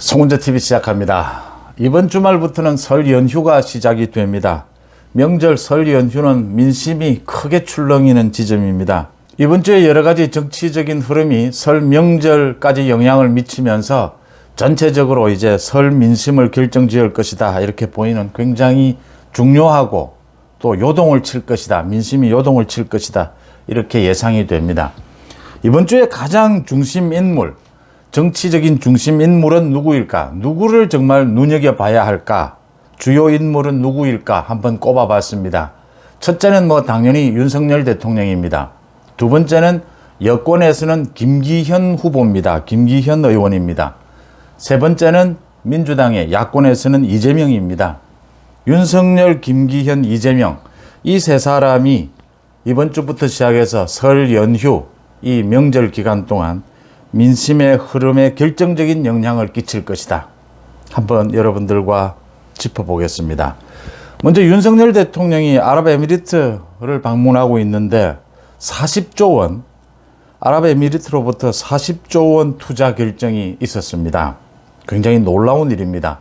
송은재TV 시작합니다. 이번 주말부터는 설 연휴가 시작이 됩니다. 명절 설 연휴는 민심이 크게 출렁이는 지점입니다. 이번 주에 여러 가지 정치적인 흐름이 설 명절까지 영향을 미치면서 전체적으로 이제 설 민심을 결정지을 것이다, 이렇게 보이는 굉장히 중요하고 또 요동을 칠 것이다, 민심이 요동을 칠 것이다, 이렇게 예상이 됩니다. 이번 주에 가장 중심 인물, 정치적인 중심 인물은 누구일까? 누구를 정말 눈여겨봐야 할까? 주요 인물은 누구일까? 한번 꼽아봤습니다. 첫째는 당연히 윤석열 대통령입니다. 두 번째는 여권에서는 김기현 후보입니다. 김기현 의원입니다. 세 번째는 민주당의 야권에서는 이재명입니다. 윤석열, 김기현, 이재명, 이 세 사람이 이번 주부터 시작해서 설 연휴, 이 명절 기간 동안 민심의 흐름에 결정적인 영향을 끼칠 것이다. 한번 여러분들과 짚어보겠습니다. 먼저 윤석열 대통령이 아랍에미리트를 방문하고 있는데 40조 원, 아랍에미리트로부터 40조 원 투자 결정이 있었습니다. 굉장히 놀라운 일입니다.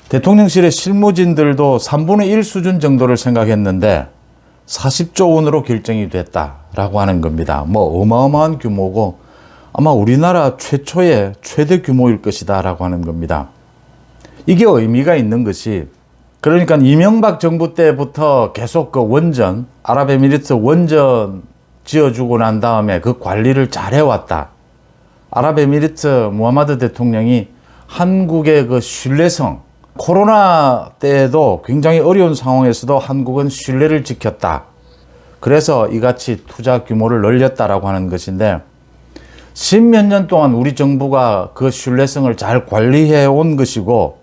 대통령실의 실무진들도 3분의 1 수준 정도를 생각했는데 40조 원으로 결정이 됐다라고 하는 겁니다. 어마어마한 규모고 아마 우리나라 최초의 최대 규모일 것이다 라고 하는 겁니다. 이게 의미가 있는 것이, 그러니까 이명박 정부 때부터 계속 그 원전, 아랍에미리트 원전 지어주고 난 다음에 그 관리를 잘 해왔다. 아랍에미리트 무하마드 대통령이 한국의 그 신뢰성, 코로나 때에도 굉장히 어려운 상황에서도 한국은 신뢰를 지켰다. 그래서 이같이 투자 규모를 늘렸다라고 하는 것인데, 십몇 년 동안 우리 정부가 그 신뢰성을 잘 관리해 온 것이고,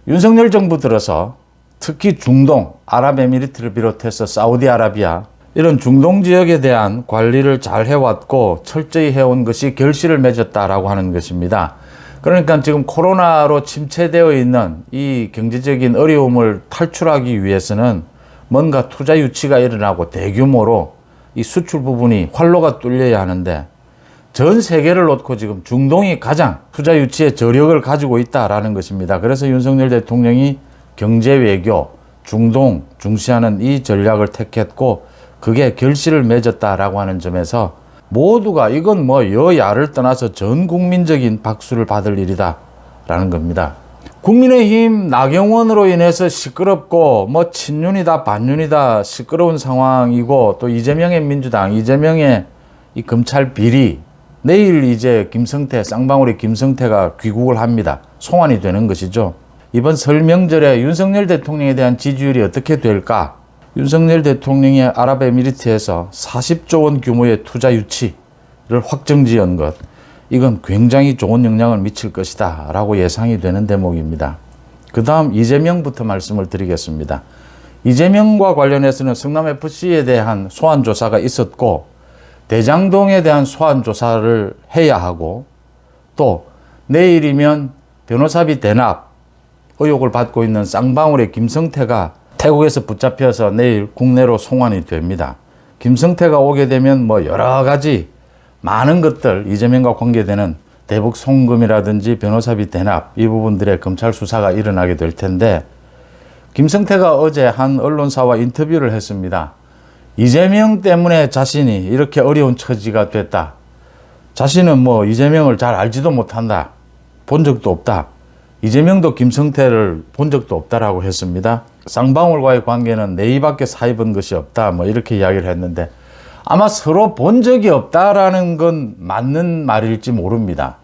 윤석열 정부 들어서 특히 중동, 아랍에미리트를 비롯해서 사우디아라비아, 이런 중동 지역에 대한 관리를 잘 해왔고 철저히 해온 것이 결실을 맺었다라고 하는 것입니다. 그러니까 지금 코로나로 침체되어 있는 이 경제적인 어려움을 탈출하기 위해서는 뭔가 투자 유치가 일어나고 대규모로 이 수출 부분이 활로가 뚫려야 하는데, 전 세계를 놓고 지금 중동이 가장 투자 유치의 저력을 가지고 있다라는 것입니다. 그래서 윤석열 대통령이 경제 외교, 중동 중시하는 이 전략을 택했고, 그게 결실을 맺었다라고 하는 점에서 모두가 이건 여야를 떠나서 전 국민적인 박수를 받을 일이다라는 겁니다. 국민의힘 나경원으로 인해서 시끄럽고 친윤이다 반윤이다 시끄러운 상황이고, 또 이재명의 민주당, 이재명의 이 검찰 비리, 내일 이제 김성태, 쌍방울의 김성태가 귀국을 합니다. 송환이 되는 것이죠. 이번 설 명절에 윤석열 대통령에 대한 지지율이 어떻게 될까? 윤석열 대통령이 아랍에미리트에서 40조 원 규모의 투자 유치를 확정지은 것, 이건 굉장히 좋은 영향을 미칠 것이다 라고 예상이 되는 대목입니다. 그 다음 이재명부터 말씀을 드리겠습니다. 이재명과 관련해서는 성남FC에 대한 소환조사가 있었고, 대장동에 대한 소환조사를 해야 하고, 또 내일이면 변호사비 대납 의혹을 받고 있는 쌍방울의 김성태가 태국에서 붙잡혀서 내일 국내로 송환이 됩니다. 김성태가 오게 되면 여러 가지 많은 것들, 이재명과 관계되는 대북 송금이라든지 변호사비 대납, 이 부분들의 검찰 수사가 일어나게 될 텐데, 김성태가 어제 한 언론사와 인터뷰를 했습니다. 이재명 때문에 자신이 이렇게 어려운 처지가 됐다. 자신은 이재명을 잘 알지도 못한다. 본 적도 없다. 이재명도 김성태를 본 적도 없다라고 했습니다. 쌍방울과의 관계는 내 입밖에 사입은 것이 없다. 이렇게 이야기를 했는데, 아마 서로 본 적이 없다라는 건 맞는 말일지 모릅니다.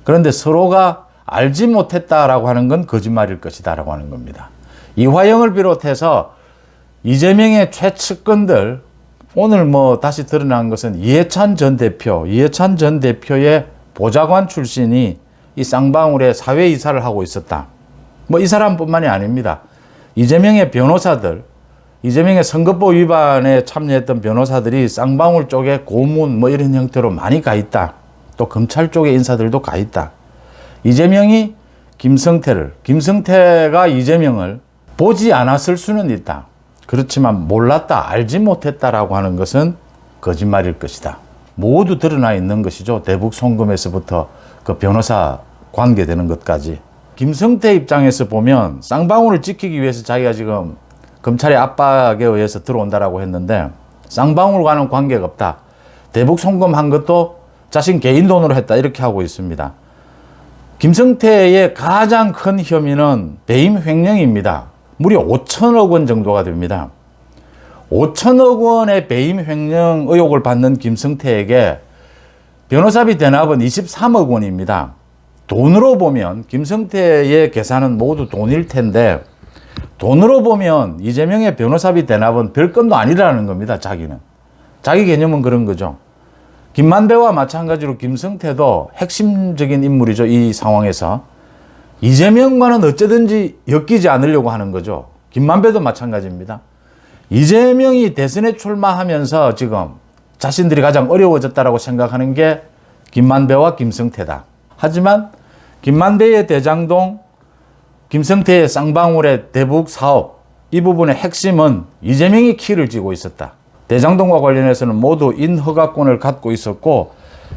그런데 서로가 알지 못했다라고 하는 건 거짓말일 것이다라고 하는 겁니다. 이화영을 비롯해서 이재명의 최측근들, 오늘 다시 드러난 것은 이해찬 전 대표의 보좌관 출신이 이 쌍방울에 사회이사를 하고 있었다. 이 사람뿐만이 아닙니다. 이재명의 변호사들, 이재명의 선거법 위반에 참여했던 변호사들이 쌍방울 쪽에 고문 이런 형태로 많이 가 있다. 또 검찰 쪽의 인사들도 가 있다. 이재명이 김성태가 이재명을 보지 않았을 수는 있다. 그렇지만 몰랐다, 알지 못했다라고 하는 것은 거짓말일 것이다. 모두 드러나 있는 것이죠. 대북 송금에서부터 그 변호사 관계되는 것까지. 김성태 입장에서 보면 쌍방울을 지키기 위해서 자기가 지금 검찰의 압박에 의해서 들어온다라고 했는데 쌍방울과는 관계가 없다. 대북 송금한 것도 자신 개인 돈으로 했다. 이렇게 하고 있습니다. 김성태의 가장 큰 혐의는 배임 횡령입니다. 무려 5천억 원 정도가 됩니다. 5천억 원의 배임 횡령 의혹을 받는 김성태에게 변호사비 대납은 23억 원입니다. 돈으로 보면 김성태의 계산은 모두 돈일 텐데 돈으로 보면 이재명의 변호사비 대납은 별건도 아니라는 겁니다. 자기는. 자기 개념은 그런 거죠. 김만배와 마찬가지로 김성태도 핵심적인 인물이죠. 이 상황에서. 이재명과는 어쩌든지 엮이지 않으려고 하는 거죠. 김만배도 마찬가지입니다. 이재명이 대선에 출마하면서 지금 자신들이 가장 어려워졌다라고 생각하는 게 김만배와 김성태다. 하지만 김만배의 대장동, 김성태의 쌍방울의 대북 사업, 이 부분의 핵심은 이재명이 키를 쥐고 있었다. 대장동과 관련해서는 모두 인허가권을 갖고 있었고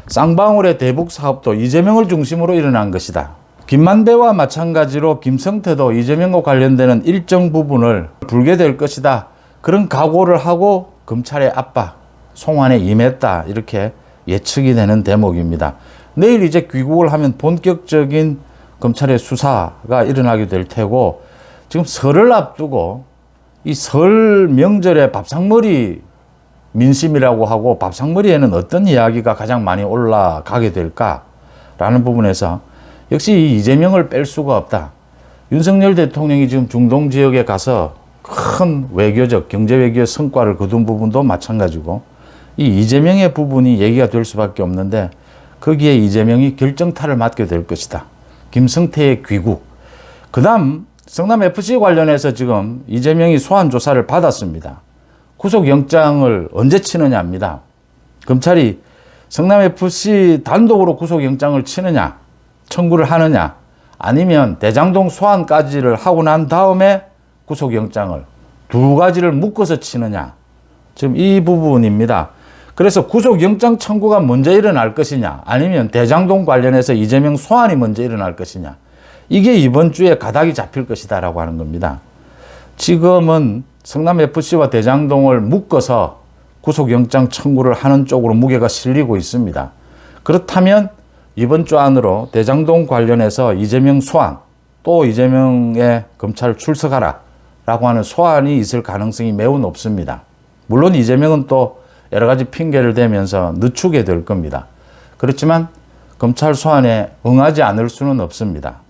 쌍방울의 대북 사업도 이재명을 중심으로 일어난 것이다. 김만배와 마찬가지로 김성태도 이재명과 관련되는 일정 부분을 불게 될 것이다. 그런 각오를 하고 검찰의 압박, 송환에 임했다. 이렇게 예측이 되는 대목입니다. 내일 이제 귀국을 하면 본격적인 검찰의 수사가 일어나게 될 테고 지금 설을 앞두고 이 설 명절에 밥상머리 민심이라고 하고 밥상머리에는 어떤 이야기가 가장 많이 올라가게 될까라는 부분에서 역시 이 이재명을 뺄 수가 없다. 윤석열 대통령이 지금 중동 지역에 가서 큰 외교적, 경제외교 성과를 거둔 부분도 마찬가지고 이 이재명의 부분이 얘기가 될 수밖에 없는데 거기에 이재명이 결정타를 맡게 될 것이다. 김성태의 귀국. 그 다음 성남FC 관련해서 지금 이재명이 소환 조사를 받았습니다. 구속영장을 언제 치느냐입니다. 검찰이 성남FC 단독으로 구속영장을 치느냐, 청구를 하느냐, 아니면 대장동 소환까지를 하고 난 다음에 구속영장을 두 가지를 묶어서 치느냐. 지금 이 부분입니다. 그래서 구속영장 청구가 먼저 일어날 것이냐, 아니면 대장동 관련해서 이재명 소환이 먼저 일어날 것이냐. 이게 이번 주에 가닥이 잡힐 것이다 라고 하는 겁니다. 지금은 성남FC와 대장동을 묶어서 구속영장 청구를 하는 쪽으로 무게가 실리고 있습니다. 그렇다면 이번 주 안으로 대장동 관련해서 이재명 소환, 또 이재명의 검찰 출석하라 라고 하는 소환이 있을 가능성이 매우 높습니다. 물론 이재명은 또 여러 가지 핑계를 대면서 늦추게 될 겁니다. 그렇지만 검찰 소환에 응하지 않을 수는 없습니다.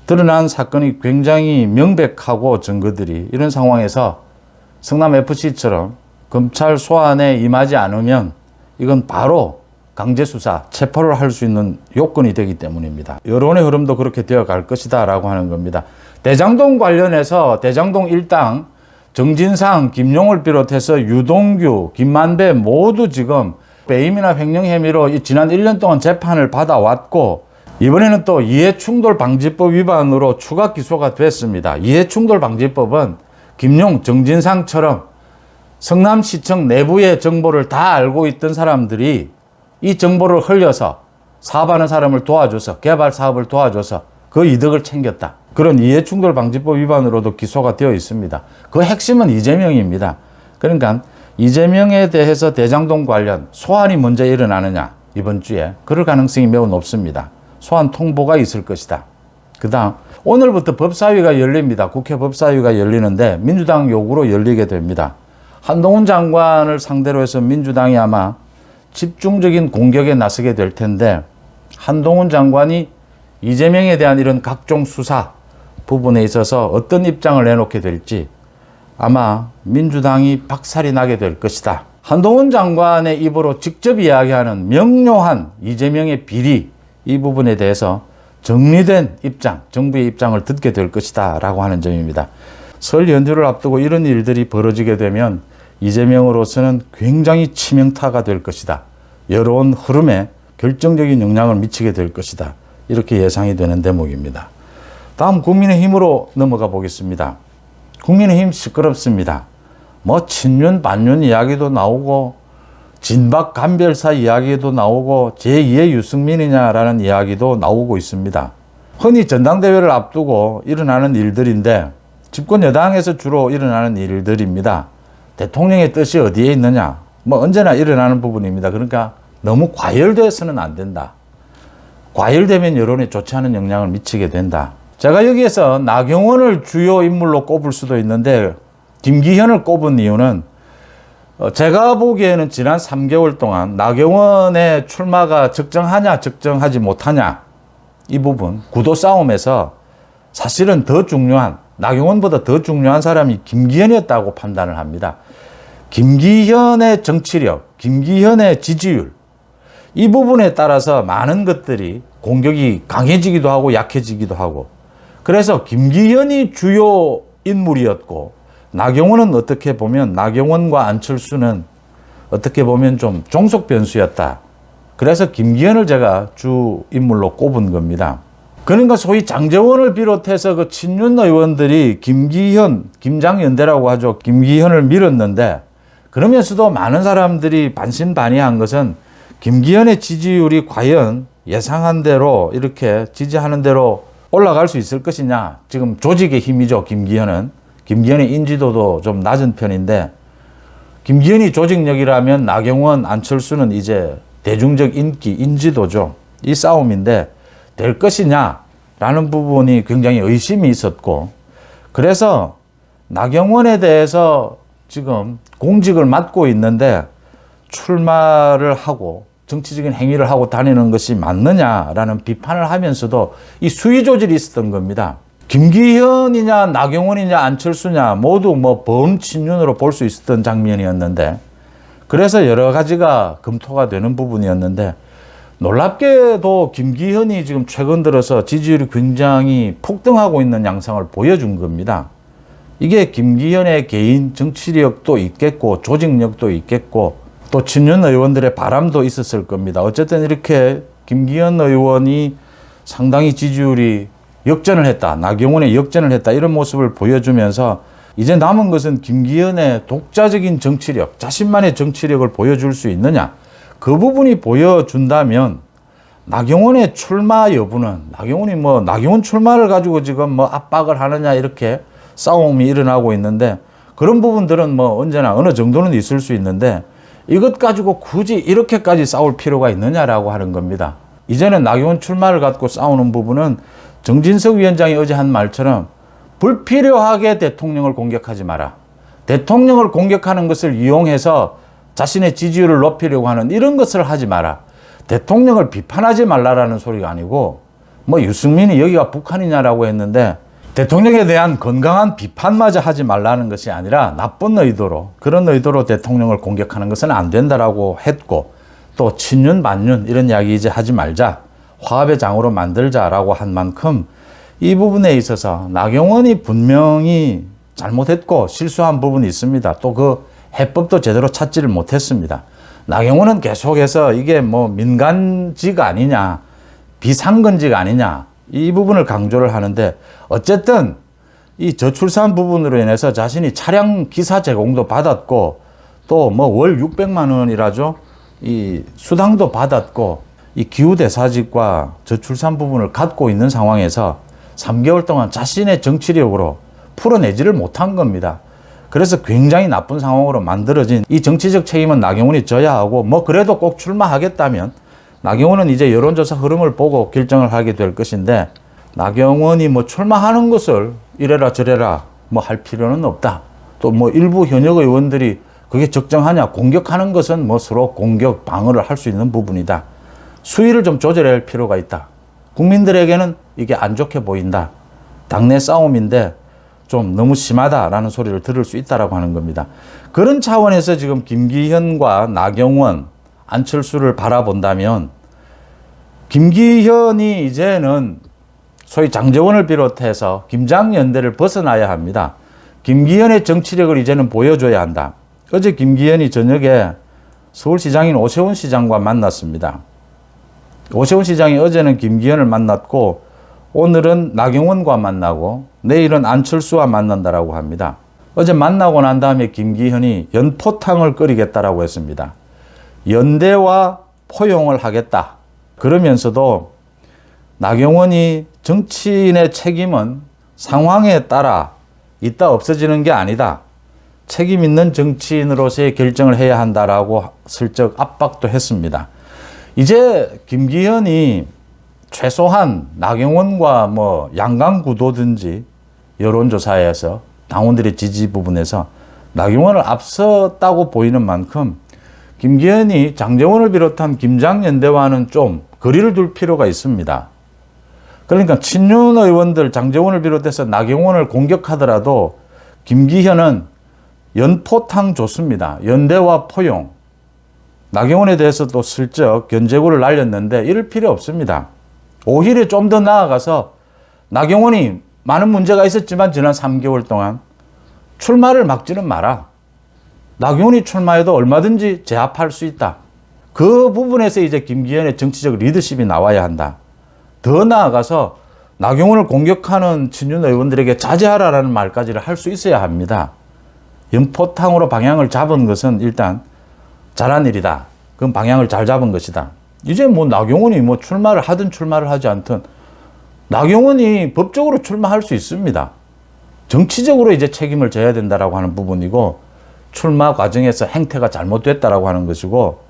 드러난 사건이 굉장히 명백하고 증거들이 이런 상황에서 성남FC처럼 검찰 소환에 임하지 않으면 이건 바로 강제수사, 체포를 할 수 있는 요건이 되기 때문입니다. 여론의 흐름도 그렇게 되어 갈 것이다 라고 하는 겁니다. 대장동 관련해서 대장동 일당 정진상, 김용을 비롯해서 유동규, 김만배 모두 지금 배임이나 횡령 혐의로 지난 1년 동안 재판을 받아왔고 이번에는 또 이해충돌방지법 위반으로 추가 기소가 됐습니다. 이해충돌방지법은 김용, 정진상처럼 성남시청 내부의 정보를 다 알고 있던 사람들이 이 정보를 흘려서 사업하는 사람을 도와줘서 개발 사업을 도와줘서 그 이득을 챙겼다. 그런 이해충돌방지법 위반으로도 기소가 되어 있습니다. 그 핵심은 이재명입니다. 그러니까 이재명에 대해서 대장동 관련 소환이 먼저 일어나느냐 이번 주에 그럴 가능성이 매우 높습니다. 소환 통보가 있을 것이다. 그 다음 오늘부터 법사위가 열립니다. 국회 법사위가 열리는데 민주당 요구로 열리게 됩니다. 한동훈 장관을 상대로 해서 민주당이 아마 집중적인 공격에 나서게 될 텐데 한동훈 장관이 이재명에 대한 이런 각종 수사 부분에 있어서 어떤 입장을 내놓게 될지 아마 민주당이 박살이 나게 될 것이다. 한동훈 장관의 입으로 직접 이야기하는 명료한 이재명의 비리 이 부분에 대해서 정리된 입장, 정부의 입장을 듣게 될 것이다 라고 하는 점입니다. 설 연휴를 앞두고 이런 일들이 벌어지게 되면 이재명으로서는 굉장히 치명타가 될 것이다. 여론 흐름에 결정적인 영향을 미치게 될 것이다. 이렇게 예상이 되는 대목입니다. 다음 국민의힘으로 넘어가 보겠습니다. 국민의힘 시끄럽습니다. 뭐 친윤, 반윤 이야기도 나오고 진박 간별사 이야기도 나오고 제2의 유승민이냐라는 이야기도 나오고 있습니다. 흔히 전당대회를 앞두고 일어나는 일들인데 집권 여당에서 주로 일어나는 일들입니다. 대통령의 뜻이 어디에 있느냐? 뭐 언제나 일어나는 부분입니다. 그러니까 너무 과열돼서는 안 된다. 과열되면 여론에 좋지 않은 영향을 미치게 된다. 제가 여기에서 나경원을 주요 인물로 꼽을 수도 있는데 김기현을 꼽은 이유는 제가 보기에는 지난 3개월 동안 나경원의 출마가 적정하냐 적정하지 못하냐 이 부분 구도 싸움에서 사실은 더 중요한 나경원보다 더 중요한 사람이 김기현이었다고 판단을 합니다. 김기현의 정치력, 김기현의 지지율 이 부분에 따라서 많은 것들이 공격이 강해지기도 하고 약해지기도 하고 그래서 김기현이 주요 인물이었고 나경원은 어떻게 보면 나경원과 안철수는 어떻게 보면 좀 종속 변수였다. 그래서 김기현을 제가 주 인물로 꼽은 겁니다. 그러니까 소위 장제원을 비롯해서 그 친윤 의원들이 김기현, 김장연대라고 하죠. 김기현을 밀었는데 그러면서도 많은 사람들이 반신반의한 것은 김기현의 지지율이 과연 예상한 대로 이렇게 지지하는 대로 올라갈 수 있을 것이냐. 지금 조직의 힘이죠. 김기현의 인지도도 좀 낮은 편인데 김기현이 조직력이라면 나경원, 안철수는 이제 대중적 인기, 인지도죠. 이 싸움인데 될 것이냐라는 부분이 굉장히 의심이 있었고 그래서 나경원에 대해서 지금 공직을 맡고 있는데 출마를 하고 정치적인 행위를 하고 다니는 것이 맞느냐라는 비판을 하면서도 이 수위 조절이 있었던 겁니다. 김기현이냐 나경원이냐 안철수냐 모두 뭐 범친윤으로 볼 수 있었던 장면이었는데 그래서 여러 가지가 검토가 되는 부분이었는데 놀랍게도 김기현이 지금 최근 들어서 지지율이 굉장히 폭등하고 있는 양상을 보여준 겁니다. 이게 김기현의 개인 정치력도 있겠고 조직력도 있겠고 또 친윤 의원들의 바람도 있었을 겁니다. 어쨌든 이렇게 김기현 의원이 상당히 지지율이 역전을 했다. 나경원의 역전을 했다. 이런 모습을 보여주면서 이제 남은 것은 김기현의 독자적인 정치력, 자신만의 정치력을 보여줄 수 있느냐. 그 부분이 보여준다면 나경원의 출마 여부는 나경원 출마를 가지고 지금 뭐 압박을 하느냐 이렇게 싸움이 일어나고 있는데 그런 부분들은 뭐 언제나 어느 정도는 있을 수 있는데 이것 가지고 굳이 이렇게까지 싸울 필요가 있느냐라고 하는 겁니다. 이제는 나경원 출마를 갖고 싸우는 부분은 정진석 위원장이 어제 한 말처럼 불필요하게 대통령을 공격하지 마라. 대통령을 공격하는 것을 이용해서 자신의 지지율을 높이려고 하는 이런 것을 하지 마라. 대통령을 비판하지 말라라는 소리가 아니고 뭐 유승민이 여기가 북한이냐라고 했는데 대통령에 대한 건강한 비판마저 하지 말라는 것이 아니라 나쁜 의도로 그런 의도로 대통령을 공격하는 것은 안 된다라고 했고 또 친윤 반윤 이런 이야기 이제 하지 말자. 화합의 장으로 만들자라고 한 만큼 이 부분에 있어서 나경원이 분명히 잘못했고 실수한 부분이 있습니다. 또 그 해법도 제대로 찾지를 못했습니다. 나경원은 계속해서 이게 뭐 민간직 아니냐, 비상근직 아니냐 이 부분을 강조를 하는데 어쨌든 이 저출산 부분으로 인해서 자신이 차량 기사 제공도 받았고 또 뭐 월 600만 원이라죠. 이 수당도 받았고 이 기후대사직과 저출산 부분을 갖고 있는 상황에서 3개월 동안 자신의 정치력으로 풀어내지를 못한 겁니다. 그래서 굉장히 나쁜 상황으로 만들어진 이 정치적 책임은 나경원이 져야 하고 뭐 그래도 꼭 출마하겠다면 나경원은 이제 여론조사 흐름을 보고 결정을 하게 될 것인데 나경원이 뭐 출마하는 것을 이래라 저래라 뭐 할 필요는 없다. 또 뭐 일부 현역 의원들이 그게 적정하냐 공격하는 것은 뭐 서로 공격 방어를 할 수 있는 부분이다. 수위를 좀 조절해야 할 필요가 있다. 국민들에게는 이게 안 좋게 보인다. 당내 싸움인데 좀 너무 심하다라는 소리를 들을 수 있다라고 하는 겁니다. 그런 차원에서 지금 김기현과 나경원, 안철수를 바라본다면 김기현이 이제는 소위 장제원을 비롯해서 김장연대를 벗어나야 합니다. 김기현의 정치력을 이제는 보여줘야 한다. 어제 김기현이 저녁에 서울시장인 오세훈 시장과 만났습니다. 오세훈 시장이 어제는 김기현을 만났고 오늘은 나경원과 만나고 내일은 안철수와 만난다라고 합니다. 어제 만나고 난 다음에 김기현이 연포탕을 끓이겠다라고 했습니다. 연대와 포용을 하겠다. 그러면서도 나경원이 정치인의 책임은 상황에 따라 있다 없어지는 게 아니다. 책임 있는 정치인으로서의 결정을 해야 한다라고 슬쩍 압박도 했습니다. 이제 김기현이 최소한 나경원과 뭐 양강구도든지 여론조사에서 당원들의 지지 부분에서 나경원을 앞섰다고 보이는 만큼 김기현이 장제원을 비롯한 김장연대와는 좀 거리를 둘 필요가 있습니다. 그러니까 친윤 의원들 장제원을 비롯해서 나경원을 공격하더라도 김기현은 연포탕 좋습니다. 연대와 포용. 나경원에 대해서도 슬쩍 견제구를 날렸는데 이럴 필요 없습니다. 오히려 좀 더 나아가서 나경원이 많은 문제가 있었지만 지난 3개월 동안 출마를 막지는 마라. 나경원이 출마해도 얼마든지 제압할 수 있다. 그 부분에서 이제 김기현의 정치적 리더십이 나와야 한다. 더 나아가서 나경원을 공격하는 친윤 의원들에게 자제하라라는 말까지를 할 수 있어야 합니다. 연포탕으로 방향을 잡은 것은 일단 잘한 일이다. 그건 방향을 잘 잡은 것이다. 이제 뭐 나경원이 뭐 출마를 하든 출마를 하지 않든 나경원이 법적으로 출마할 수 있습니다. 정치적으로 이제 책임을 져야 된다라고 하는 부분이고 출마 과정에서 행태가 잘못됐다라고 하는 것이고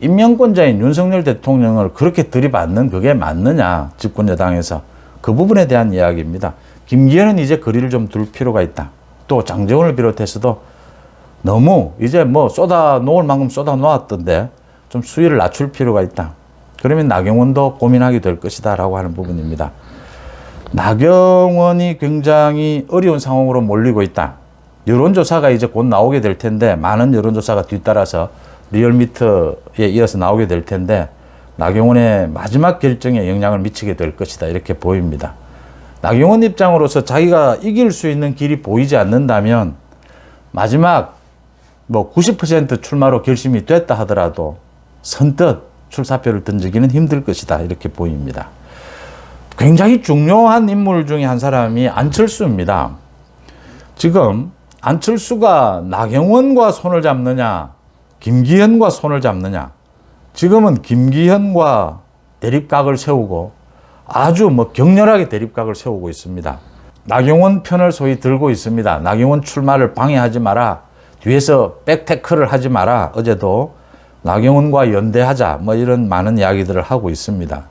임명권자인 윤석열 대통령을 그렇게 들이받는 그게 맞느냐 집권 여당에서 그 부분에 대한 이야기입니다. 김기현은 이제 거리를 좀 둘 필요가 있다. 또 장제원을 비롯해서도 너무 이제 뭐 쏟아 놓을 만큼 쏟아 놓았던데 좀 수위를 낮출 필요가 있다. 그러면 나경원도 고민하게 될 것이다 라고 하는 부분입니다. 나경원이 굉장히 어려운 상황으로 몰리고 있다. 여론조사가 이제 곧 나오게 될 텐데 많은 여론조사가 뒤따라서 리얼미터에 이어서 나오게 될 텐데 나경원의 마지막 결정에 영향을 미치게 될 것이다 이렇게 보입니다. 나경원 입장으로서 자기가 이길 수 있는 길이 보이지 않는다면 마지막 뭐 90% 출마로 결심이 됐다 하더라도 선뜻 출사표를 던지기는 힘들 것이다 이렇게 보입니다. 굉장히 중요한 인물 중에 한 사람이 안철수입니다. 지금 안철수가 나경원과 손을 잡느냐 김기현과 손을 잡느냐. 지금은 김기현과 대립각을 세우고 아주 뭐 격렬하게 대립각을 세우고 있습니다. 나경원 편을 소위 들고 있습니다. 나경원 출마를 방해하지 마라. 뒤에서 백태클을 하지 마라. 어제도 나경원과 연대하자. 뭐 이런 많은 이야기들을 하고 있습니다.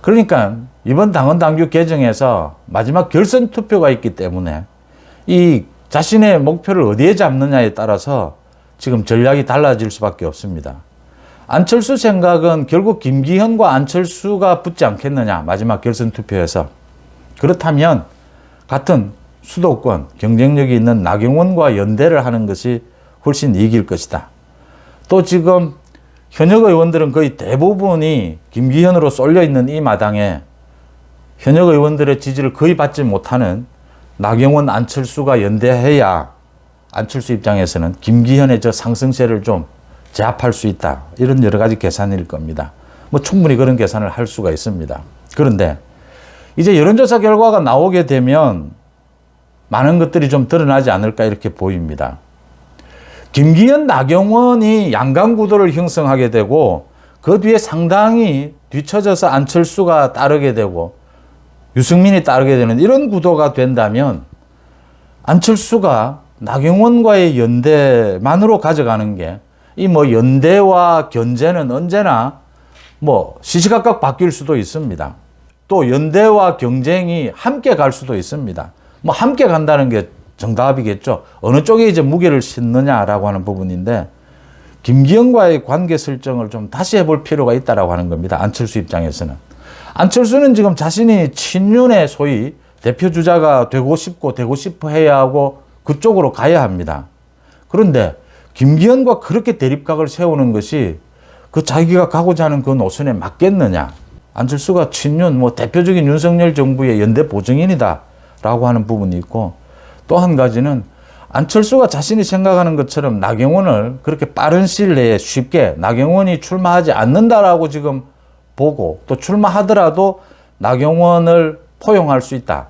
그러니까 이번 당헌 당규 개정에서 마지막 결선 투표가 있기 때문에 이 자신의 목표를 어디에 잡느냐에 따라서 지금 전략이 달라질 수밖에 없습니다. 안철수 생각은 결국 김기현과 안철수가 붙지 않겠느냐. 마지막 결선 투표에서. 그렇다면 같은 수도권 경쟁력이 있는 나경원과 연대를 하는 것이 훨씬 이길 것이다. 또 지금 현역 의원들은 거의 대부분이 김기현으로 쏠려 있는 이 마당에 현역 의원들의 지지를 거의 받지 못하는 나경원, 안철수가 연대해야 안철수 입장에서는 김기현의 저 상승세를 좀 제압할 수 있다. 이런 여러 가지 계산일 겁니다. 뭐 충분히 그런 계산을 할 수가 있습니다. 그런데 이제 여론조사 결과가 나오게 되면 많은 것들이 좀 드러나지 않을까 이렇게 보입니다. 김기현, 나경원이 양강구도를 형성하게 되고 그 뒤에 상당히 뒤처져서 안철수가 따르게 되고 유승민이 따르게 되는 이런 구도가 된다면 안철수가 나경원과의 연대만으로 가져가는 게 이 뭐 연대와 견제는 언제나 뭐 시시각각 바뀔 수도 있습니다. 또 연대와 경쟁이 함께 갈 수도 있습니다. 뭐 함께 간다는 게 정답이겠죠. 어느 쪽에 이제 무게를 싣느냐라고 하는 부분인데 김기현과의 관계 설정을 좀 다시 해볼 필요가 있다라고 하는 겁니다. 안철수 입장에서는. 안철수는 지금 자신이 친윤의 소위 대표 주자가 되고 싶어 해야 하고 그쪽으로 가야 합니다. 그런데 김기현과 그렇게 대립각을 세우는 것이 그 자기가 가고자 하는 그 노선에 맞겠느냐. 안철수가 친윤, 뭐 대표적인 윤석열 정부의 연대 보증인이다라고 하는 부분이 있고 또 한 가지는 안철수가 자신이 생각하는 것처럼 나경원을 그렇게 빠른 시일 내에 쉽게 나경원이 출마하지 않는다라고 지금 보고 또 출마하더라도 나경원을 포용할 수 있다.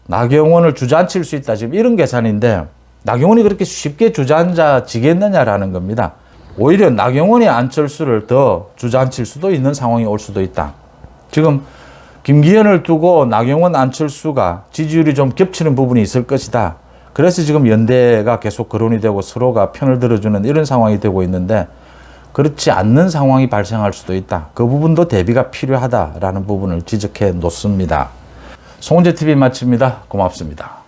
나경원을 주저앉힐 수 있다. 지금 이런 계산인데 나경원이 그렇게 쉽게 주저앉아지겠느냐라는 겁니다. 오히려 나경원이 안철수를 더 주저앉힐 수도 있는 상황이 올 수도 있다. 지금 김기현을 두고 나경원, 안철수가 지지율이 좀 겹치는 부분이 있을 것이다. 그래서 지금 연대가 계속 거론이 되고 서로가 편을 들어주는 이런 상황이 되고 있는데 그렇지 않는 상황이 발생할 수도 있다. 그 부분도 대비가 필요하다라는 부분을 지적해 놓습니다. 송은재TV 마칩니다. 고맙습니다.